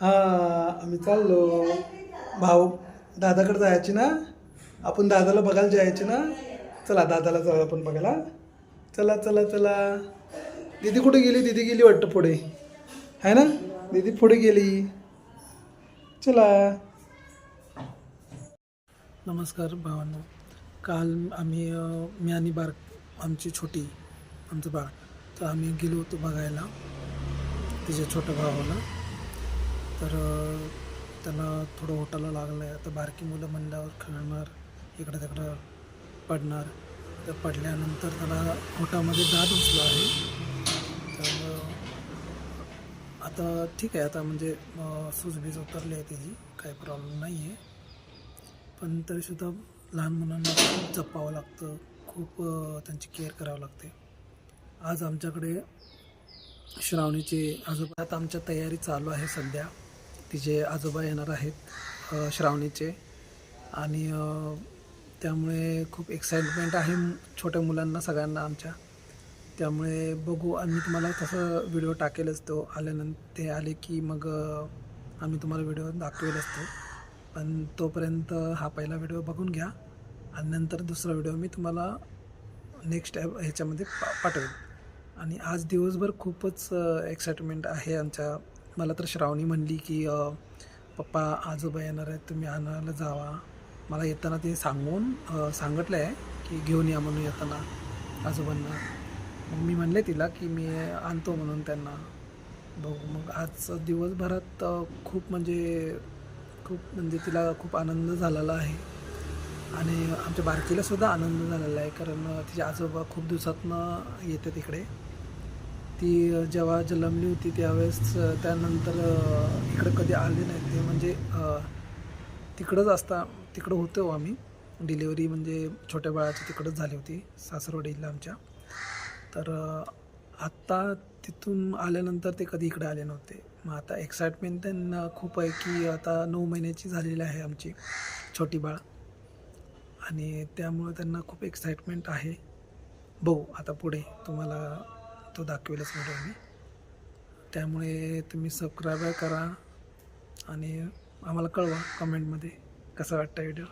आम्ही चाललो भाऊ दादाकडे जायची ना, आपण दादाला बघायला जायचे ना. चला दादाला जाऊ आपण बघायला. चला चला चला. दीदी कुठे गेली? दीदी गेली वाटतं पुढे, आहे ना? दीदी पुढे गेली. चला. नमस्कार भावांनो. काल आम्ही मी आणि आमची छोटी आमचं बाळ, तर आम्ही गेलो होतो बघायला तिच्या छोट्या भावाला. तर त्याला थोडं होटाला लागलं आहे. आता बारकी मुलं म्हणल्यावर खेळणार, इकडं तिकडं पडणार. तर पडल्यानंतर त्याला होटामध्ये दात घुसला आहे. तर आता ठीक आहे, आता म्हणजे सूजबीज उतरली आहे त्याची, काही प्रॉब्लेम नाही आहे. पण तरीसुद्धा लहान मुलांना खूप जपावं लागतं, खूप त्यांची केअर करावं लागते. आज आमच्याकडे श्रावणीचे आजोबा, आता आमच्या तयारी चालू आहे सध्या. तिचे आजोबा येणार आहेत श्रावणीचे, आणि त्यामुळे खूप एक्साइटमेंट आहे छोट्या मुलांना सगळ्यांना आमच्या. त्यामुळे बघू, आणि तुम्हाला तसं व्हिडिओ टाकेलच तो आल्यानंतर. ते आले की मग आम्ही तुम्हाला व्हिडिओ दाखवेलच तो. पण तोपर्यंत हा पहिला व्हिडिओ बघून घ्या, आणि नंतर दुसरा व्हिडिओ मी तुम्हाला नेक्स्ट ह्याच्यामध्ये पाठवेल. आणि आज दिवसभर खूपच एक्साइटमेंट आहे आमच्या. मला तर श्रावणी म्हणली की पप्पा आजोबा येणार आहेत, तुम्ही आणायला जावा. मला येताना ते सांगितलं आहे की घेऊन या म्हणून येताना आजोबांना. मग मी म्हणले तिला की मी आणतो म्हणून त्यांना. बघू मग आज दिवसभरात खूप म्हणजे तिला खूप आनंद झालेला आहे, आणि आमच्या बारकीलासुद्धा आनंद झालेला आहे. कारण तिचे आजोबा खूप दिवसातनं येते तिकडे. ती जेव्हा जन्मली होती त्यावेळेस, त्यानंतर इकडं कधी आले नाही ते. म्हणजे तिकडं होतो आम्ही. डिलिव्हरी म्हणजे छोट्या बाळाची तिकडंच झाली होती, सासरवाडीला आमच्या. तर आत्ता तिथून आल्यानंतर ते कधी इकडे आले नव्हते. मग आता एक्साइटमेंट त्यांना खूप आहे की आता 9 महिन्याची झालेली आहे आमची छोटी बाळ, आणि त्यामुळे त्यांना खूप एक्साइटमेंट आहे. बघू आता पुढे तुम्हाला तो दाखवेलच व्हिडिओ मी. त्यामुळे तुम्ही सबस्क्राईब करा, आणि आम्हाला कळवा कमेंटमध्ये कसा वाटतं व्हिडिओ.